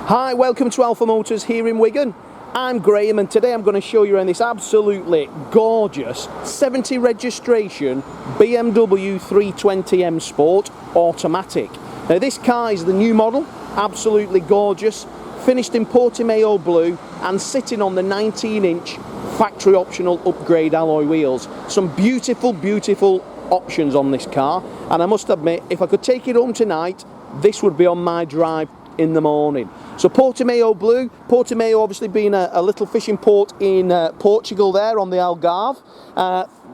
Hi, welcome to Alpha Motors here in Wigan. I'm Graham and today I'm going to show you around this absolutely gorgeous 70 registration BMW 320M Sport automatic. Now this car is the new model, absolutely gorgeous, finished in Portimao blue and sitting on the 19-inch factory optional upgrade alloy wheels. Some beautiful options on this car, and I must admit, if I could take it home tonight, this would be on my drive in the morning. So Portimao blue, Portimao obviously being a little fishing port in Portugal there on the Algarve.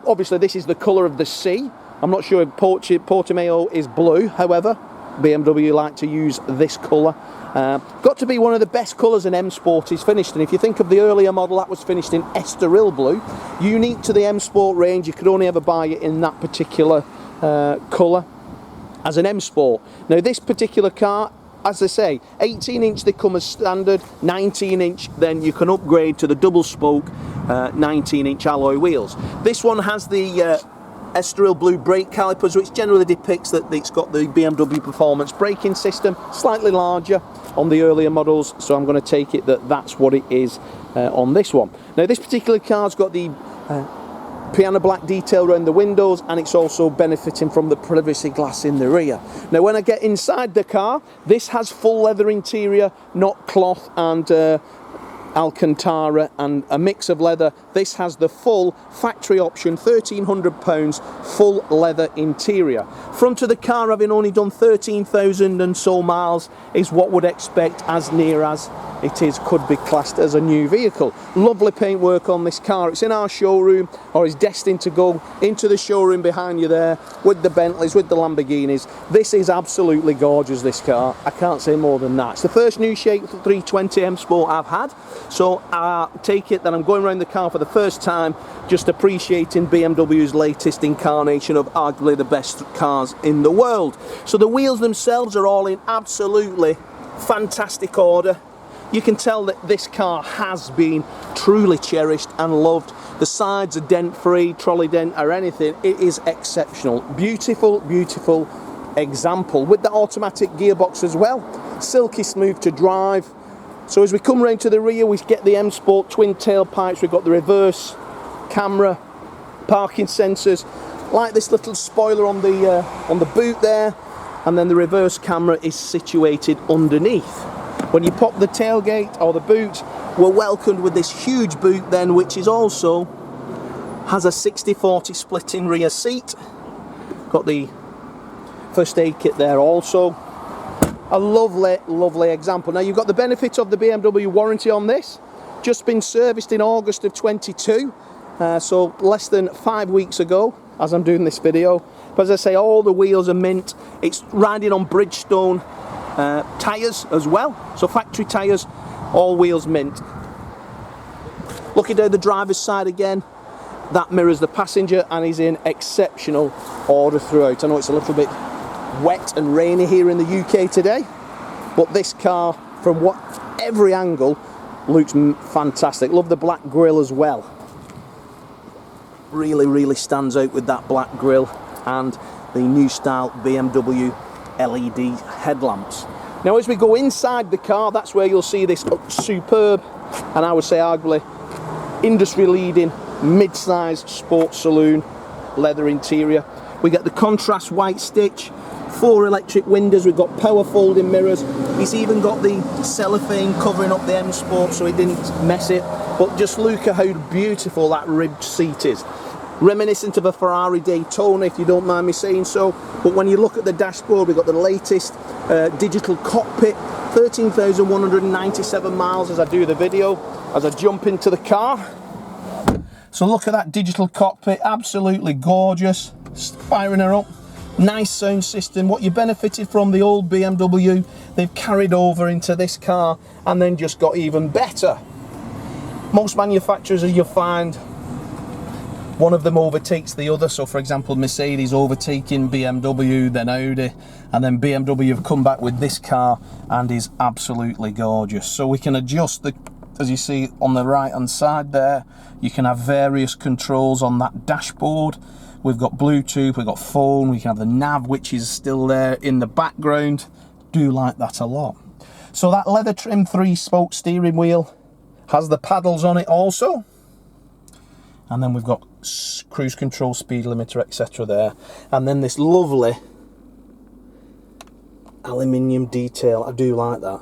Obviously this is the colour of the sea. I'm not sure if Portimao is blue, however BMW like to use this colour. Got to be one of the best colours an M Sport is finished, and if you think of the earlier model that was finished in Estoril blue, unique to the M Sport range, you could only ever buy it in that particular colour as an M Sport. Now this particular car, as I say, 18-inch they come as standard, 19-inch then you can upgrade to the double spoke 19-inch alloy wheels. This one has the Estoril blue brake calipers, which generally depicts that it's got the BMW performance braking system, slightly larger on the earlier models, so I'm going to take it that that's what it is on this one. Now this particular car's got the piano black detail around the windows, and it's also benefiting from the privacy glass in the rear. Now when I get inside the car, this has full leather interior, not cloth and Alcantara and a mix of leather. This has the full factory option £1,300 full leather interior. Front of the car, having only done 13,000 and so miles, is what would expect, as near as it is could be classed as a new vehicle. Lovely paintwork on this car. It's in our showroom, or is destined to go into the showroom behind you there with the Bentleys, with the Lamborghinis. This is absolutely gorgeous, this car. I can't say more than that. It's the first new shape 320M Sport I've had, so I take it that I'm going around the car for the first time, just appreciating BMW's latest incarnation of arguably the best cars in the world. So the wheels themselves are all in absolutely fantastic order. You can tell that this car has been truly cherished and loved. The sides are dent free, trolley dent or anything. It is exceptional. Beautiful example with the automatic gearbox as well. Silky smooth to drive. So as we come round to the rear, we get the M Sport twin tailpipes. We've got the reverse camera, parking sensors, like this little spoiler on the boot there, and then the reverse camera is situated underneath. When you pop the tailgate or the boot, we're welcomed with this huge boot then, which is also has a 60-40 split in rear seat. Got the first aid kit there also. A lovely example. Now you've got the benefit of the BMW warranty on this. Just been serviced in August of 22, so less than 5 weeks ago as I'm doing this video. But as I say, all the wheels are mint. It's riding on Bridgestone tyres as well, so factory tyres, all wheels mint. Looking down the driver's side again, that mirrors the passenger and is in exceptional order throughout. I know it's a little bit wet and rainy here in the UK today, but this car from every angle looks fantastic. Love the black grille as well. Really stands out with that black grille and the new style BMW LED headlamps. Now as we go inside the car, that's where you'll see this superb, and I would say arguably industry leading mid-size sports saloon leather interior. We get the contrast white stitch, 4 electric windows, we've got power folding mirrors. It's even got the cellophane covering up the M Sport so it didn't mess it, but just look at how beautiful that ribbed seat is. Reminiscent of a Ferrari Daytona, if you don't mind me saying so. But when you look at the dashboard, we've got the latest digital cockpit, 13,197 miles as I do the video, as I jump into the car. So look at that digital cockpit, absolutely gorgeous, firing her up. Nice sound system. What you benefited from the old BMW, they've carried over into this car and then just got even better. Most manufacturers, you'll find, one of them overtakes the other. So for example, Mercedes overtaking BMW, then Audi, and then BMW have come back with this car and is absolutely gorgeous. So we can adjust the, as you see on the right hand side there, you can have various controls on that dashboard. We've got Bluetooth, we've got phone, we can have the nav, which is still there in the background. Do like that a lot. So that leather trim 3-spoke steering wheel has the paddles on it also. And then we've got cruise control, speed limiter, etc. there. And then this lovely aluminium detail. I do like that.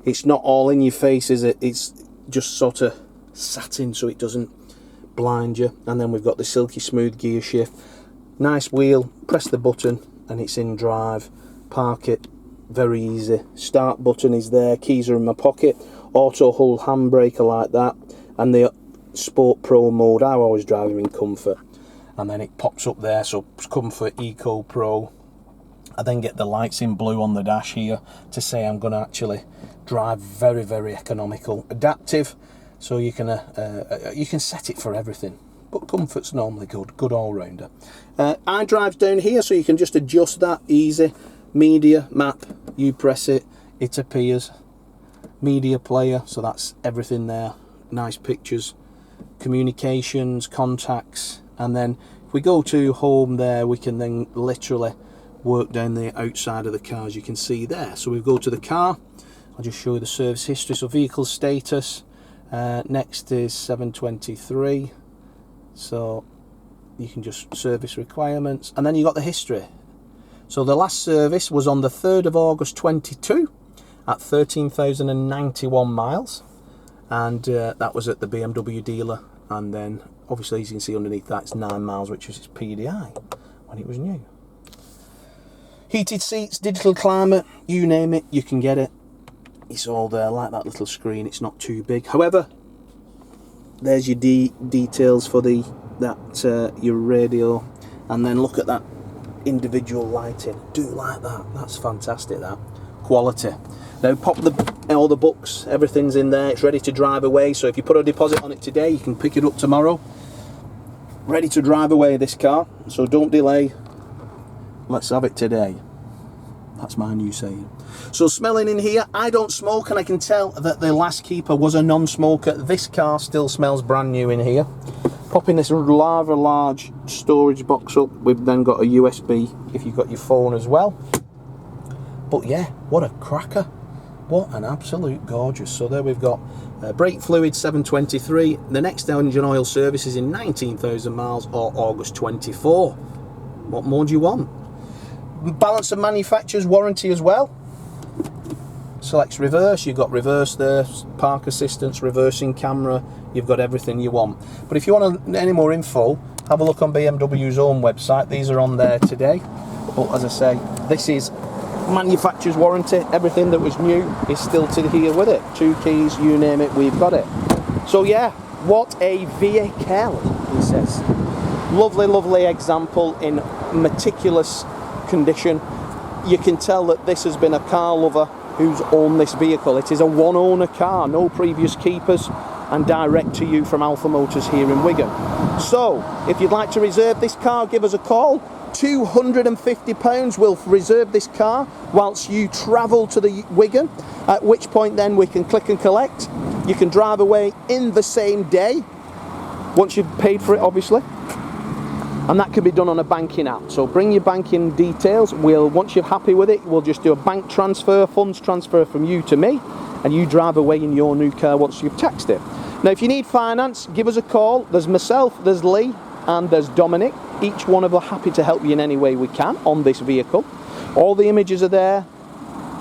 It's not all in your face, is it? It's just sort of satin so it doesn't blind you. And then we've got the silky smooth gear shift. Nice wheel, press the button and it's in drive. Park it, very easy. Start button is there, keys are in my pocket. Auto hold handbrake, I like that. And the Sport Pro mode, I always drive in comfort. And then it pops up there, so comfort, Eco Pro. I then get the lights in blue on the dash here to say I'm going to actually drive very, very economical. Adaptive, so you can set it for everything. But comfort's normally good all-rounder. iDrive's down here, so you can just adjust that, easy. Media, map, you press it, it appears. Media player, so that's everything there. Nice pictures. Communications, contacts, and then if we go to home there, we can then literally work down the outside of the car, as you can see there. So we go to the car, I'll just show you the service history. So vehicle status, next is 723, so you can just service requirements, and then you got the history. So the last service was on the 3rd of August 22 at 13,091 miles, and that was at the BMW dealer. And then obviously, as you can see underneath that, it's 9 miles, which was its PDI when it was new. Heated seats, digital climate, you name it, you can get it. It's all there, like that little screen. It's not too big. However, there's your details for your radio, and then look at that individual lighting. Do like that. That's fantastic. That quality. Now pop all the books, everything's in there, it's ready to drive away. So if you put a deposit on it today, you can pick it up tomorrow. Ready to drive away, this car, so don't delay. Let's have it today. That's my new saying. So smelling in here, I don't smoke, and I can tell that the last keeper was a non-smoker. This car still smells brand new in here. Popping this rather large storage box up, we've then got a USB if you've got your phone as well. But yeah, what a cracker. What an absolute gorgeous. So there we've got brake fluid 723. The next engine oil service is in 19,000 miles or August 24. What more do you want? Balance of manufacturer's warranty as well. Selects reverse, you've got reverse there, park assistance, reversing camera, you've got everything you want. But if you want any more info, have a look on BMW's own website. These are on there today. But as I say, this is manufacturer's warranty. Everything that was new is still to here with it. 2 keys, you name it, we've got it. So yeah, what a vehicle, he says. Lovely, lovely example in meticulous condition. You can tell that this has been a car lover who's owned this vehicle. It is a one owner car, no previous keepers, and direct to you from Alpha Motors here in Wigan. So if you'd like to reserve this car, give us a call. £250 will reserve this car whilst you travel to the Wigan, at which point then we can click and collect. You can drive away in the same day once you've paid for it, obviously, and that can be done on a banking app. So bring your banking details. Once you're happy with it, we'll just do a bank transfer, funds transfer from you to me, and you drive away in your new car once you've taxed it. Now if you need finance, give us a call. There's myself, there's Lee, and there's Dominic. Each one of us happy to help you in any way we can on this vehicle. All the images are there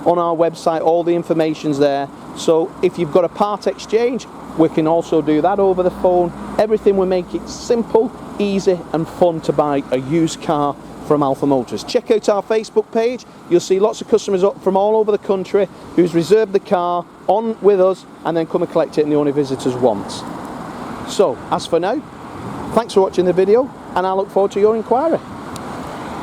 on our website, all the information's there. So if you've got a part exchange, we can also do that over the phone. Everything, we make it simple, easy and fun to buy a used car from Alpha Motors. Check out our Facebook page. You'll see lots of customers from all over the country who's reserved the car on with us and then come and collect it, and they only visit us once. So as for now, thanks for watching the video, and I look forward to your inquiry.